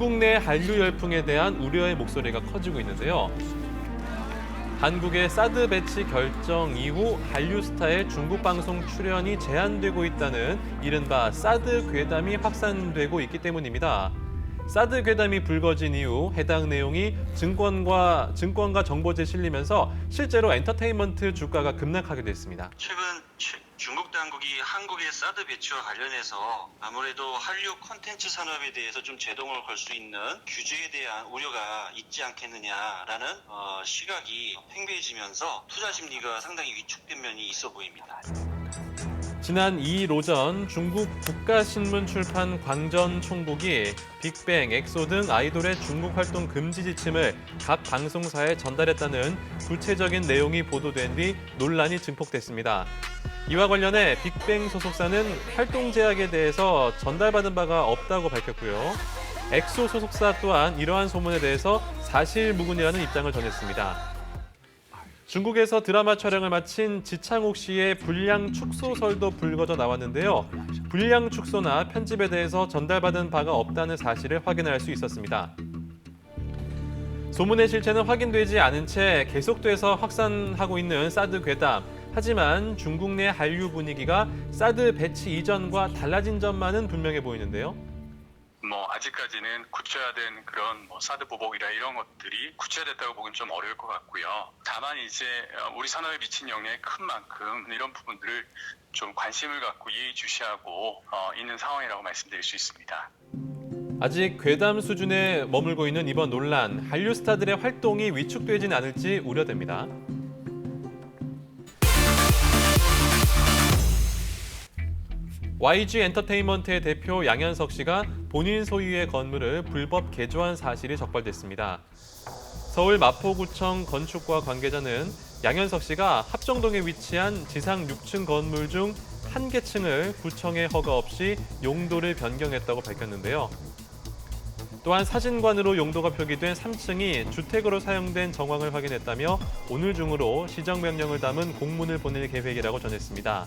중국 내 한류 열풍에 대한 우려의 목소리가 커지고 있는데요. 한국의 사드 배치 결정 이후 한류 스타의 중국 방송 출연이 제한되고 있다는 이른바 사드 괴담이 확산되고 있기 때문입니다. 사드 괴담이 불거진 이후 해당 내용이 증권가 정보지에 실리면서 실제로 엔터테인먼트 주가가 급락하게 됐습니다. 최근 중국 당국이 한국의 사드 배치와 관련해서 아무래도 한류 콘텐츠 산업에 대해서 좀 제동을 걸 수 있는 규제에 대한 우려가 있지 않겠느냐라는 시각이 팽배해지면서 투자 심리가 상당히 위축된 면이 있어 보입니다. 지난 2일 오전 중국 국가신문 출판 광전 총국이 빅뱅, 엑소 등 아이돌의 중국 활동 금지 지침을 각 방송사에 전달했다는 구체적인 내용이 보도된 뒤 논란이 증폭됐습니다. 이와 관련해 빅뱅 소속사는 활동 제약에 대해서 전달받은 바가 없다고 밝혔고요. 엑소 소속사 또한 이러한 소문에 대해서 사실무근이라는 입장을 전했습니다. 중국에서 드라마 촬영을 마친 지창욱 씨의 불량 축소설도 불거져 나왔는데요. 불량 축소나 편집에 대해서 전달받은 바가 없다는 사실을 확인할 수 있었습니다. 소문의 실체는 확인되지 않은 채 계속돼서 확산하고 있는 사드 괴담. 하지만 중국 내 한류 분위기가 사드 배치 이전과 달라진 점만은 분명해 보이는데요. 아직까지는 구체화된 그런 사드 보복이라 이런 것들이 구체화됐다고 보기는 좀 어려울 것 같고요. 다만 이제 우리 산업에 미친 영향이 큰 만큼 이런 부분들을 좀 관심을 갖고 예의주시하고 있는 상황이라고 말씀드릴 수 있습니다. 아직 괴담 수준에 머물고 있는 이번 논란, 한류 스타들의 활동이 위축되진 않을지 우려됩니다. YG 엔터테인먼트의 대표 양현석 씨가 본인 소유의 건물을 불법 개조한 사실이 적발됐습니다. 서울 마포구청 건축과 관계자는 양현석 씨가 합정동에 위치한 지상 6층 건물 중 한 개 층을 구청의 허가 없이 용도를 변경했다고 밝혔는데요. 또한 사진관으로 용도가 표기된 3층이 주택으로 사용된 정황을 확인했다며 오늘 중으로 시정명령을 담은 공문을 보낼 계획이라고 전했습니다.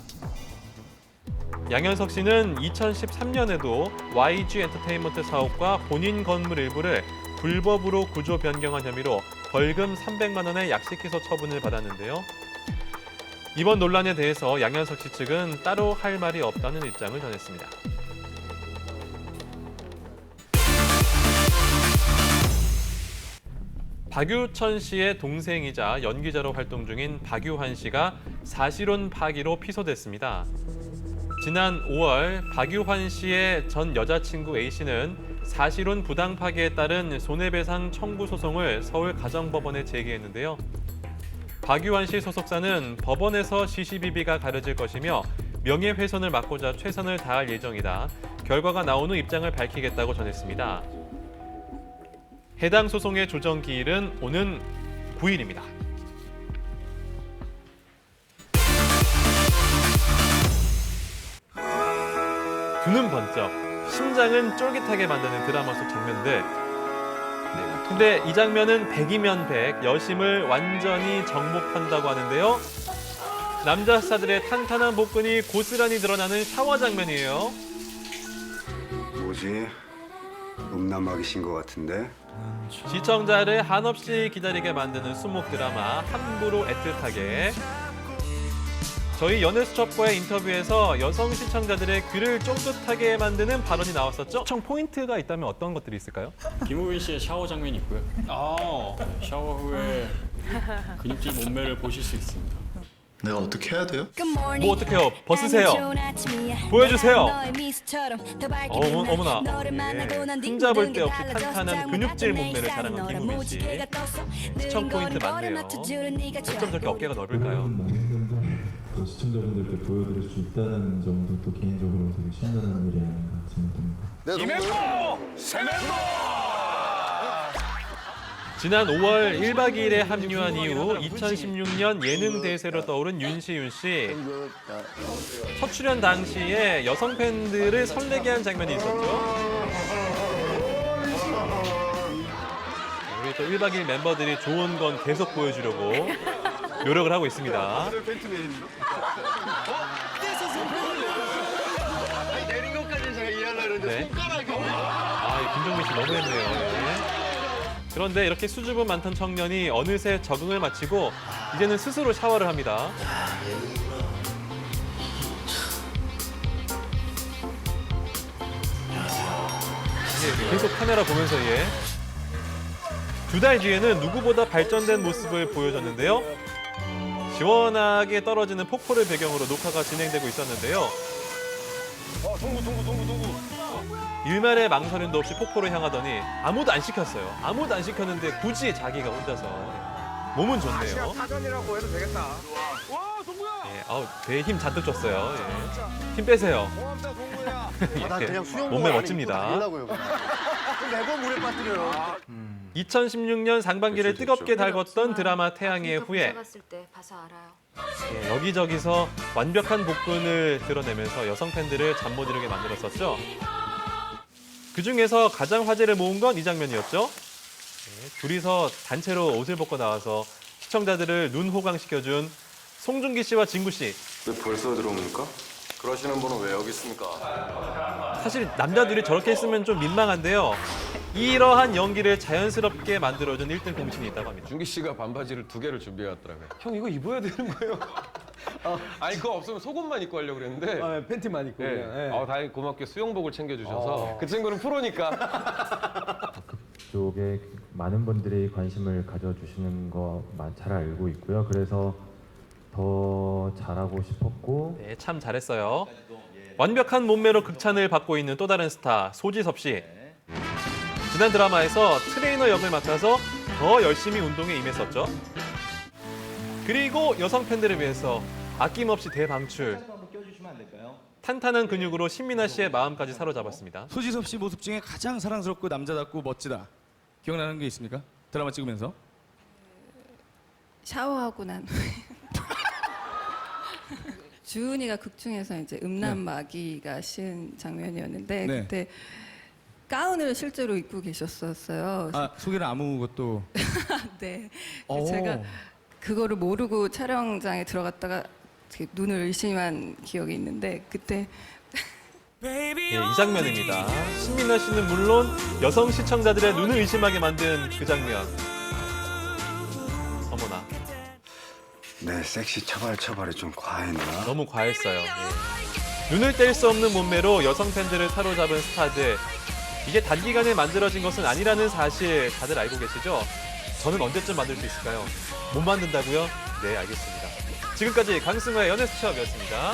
양현석 씨는 2013년에도 YG 엔터테인먼트 사업과 본인 건물 일부를 불법으로 구조 변경한 혐의로 벌금 300만 원의 약식기소 처분을 받았는데요. 이번 논란에 대해서 양현석 씨 측은 따로 할 말이 없다는 입장을 전했습니다. 박유천 씨의 동생이자 연기자로 활동 중인 박유환 씨가 사실혼 파기로 피소됐습니다. 지난 5월 박유환 씨의 전 여자친구 A씨는 사실혼 부당 파기에 따른 손해배상 청구 소송을 서울 가정법원에 제기했는데요. 박유환 씨 소속사는 법원에서 시시비비가 가려질 것이며 명예훼손을 막고자 최선을 다할 예정이다. 결과가 나온 후 입장을 밝히겠다고 전했습니다. 해당 소송의 조정 기일은 오는 9일입니다. 눈은 번쩍, 심장은 쫄깃하게 만드는 드라마 속 장면들. 근데 이 장면은 100이면 100, 여심을 완전히 정복한다고 하는데요. 남자 스타들의 탄탄한 복근이 고스란히 드러나는 샤워 장면이에요. 뭐지? 음란마귀신 것 같은데? 시청자를 한없이 기다리게 만드는 수목 드라마 함부로 애틋하게. 저희 연애수첩과의 인터뷰에서 여성 시청자들의 귀를 쫑긋하게 만드는 발언이 나왔었죠. 시청 포인트가 있다면 어떤 것들이 있을까요? 김우빈 씨의 샤워 장면이 있고요. 샤워 후에 근육질 몸매를 보실 수 있습니다. 내가 어떻게 해야 돼요? 뭐 어떡해요? 벗으세요. 보여주세요. 어머나. 흠잡을 데 없이 탄탄한 근육질 몸매를 자랑한 김우빈 씨. 시청 포인트 많네요. 어쩜 저렇게 어깨가 넓을까요? 시청자분들께 보여드릴 수 있다는 점도 또 개인적으로 되게 신선한 일이 아닌가 생각합니다. 지난 5월 1박 2일에 합류한 이후 2016년 예능 대세로 떠오른 윤시윤 씨. 첫 출연 당시에 여성 팬들을 설레게 한 장면이 있었죠. 우리 또 1박 2일 멤버들이 좋은 건 계속 보여주려고 노력을 하고 있습니다. 내린 것까지 제가 이해하려고 했는데 손가락이 김종민 씨 너무했네요. 예. 그런데 이렇게 수줍음 많던 청년이 어느새 적응을 마치고 이제는 스스로 샤워를 합니다. 예, 계속 카메라 보면서 예. 2달 뒤에는 누구보다 발전된 모습을 보여줬는데요. 시원하게 떨어지는 폭포를 배경으로 녹화가 진행되고 있었는데요. 일말의 망설임도 없이 폭포를 향하더니 아무도 안 시켰어요. 아무도 안 시켰는데 굳이 자기가 혼자서 몸은 좋네요. 사전이라고 해도 되겠다. 와, 동구야. 예, 배에 힘 잔뜩 줬어요. 예. 힘 빼세요. 고맙다, 동구야. 나 예, 그냥 수영복 몸매 안에 멋집니다. 입고 다니려고요. 매번 물에 빠뜨려요. 2016년 상반기를 뜨겁게 달궜던 드라마 태양의 후예. 봤을 때 봐서 알아요. 예, 여기저기서 완벽한 복근을 드러내면서 여성 팬들을 잠 못 이루게 만들었었죠. 그중에서 가장 화제를 모은 건 이 장면이었죠. 예, 둘이서 단체로 옷을 벗고 나와서 시청자들을 눈 호강시켜준 송중기 씨와 진구 씨. 왜 벌써 들어옵니까? 그러시는 분은 왜 여기 있습니까? 사실 남자들이 저렇게 있으면 좀 민망한데요. 이러한 연기를 자연스럽게 만들어준 1등 공신이 있다고 합니다. 준기 씨가 반바지를 2개를 준비해왔더라고요. 형 이거 입어야 되는 거예요? 아니 그거 없으면 속옷만 입고 하려고 그랬는데 팬티만 입고 예. 그냥. 다행히 고맙게 수영복을 챙겨주셔서 그 친구는 프로니까 그쪽에 많은 분들이 관심을 가져주시는 거 잘 알고 있고요. 그래서 더 잘하고 싶었고 네, 참 잘했어요. 완벽한 몸매로 극찬을 받고 있는 또 다른 스타 소지섭 씨. 지난 드라마에서 트레이너 역을 맡아서 더 열심히 운동에 임했었죠. 그리고 여성 팬들을 위해서 아낌없이 대방출. 탄탄한 근육으로 신민아 씨의 마음까지 사로잡았습니다. 소지섭 씨 모습 중에 가장 사랑스럽고 남자답고 멋지다. 기억나는 게 있습니까? 드라마 찍으면서? 샤워하고 난 후에 주은이가 극 중에서 이제 음란마귀가 씌은 장면이었는데 네. 그때 가운을 실제로 입고 계셨었어요. 아, 소개를 아무것도. 네. 오. 제가 그거를 모르고 촬영장에 들어갔다가 되게 눈을 의심한 기억이 있는데 그때 예, 이 장면입니다. 신민아 씨는 물론 여성 시청자들의 눈을 의심하게 만든 그 장면. 어머나, 내 섹시 처발이 좀 과했나? 너무 과했어요. 예. 눈을 뗄 수 없는 몸매로 여성 팬들을 사로잡은 스타들. 이게 단기간에 만들어진 것은 아니라는 사실 다들 알고 계시죠? 저는 언제쯤 만들 수 있을까요? 못 만든다고요? 네, 알겠습니다. 지금까지 강승화의 연애수첩이었습니다.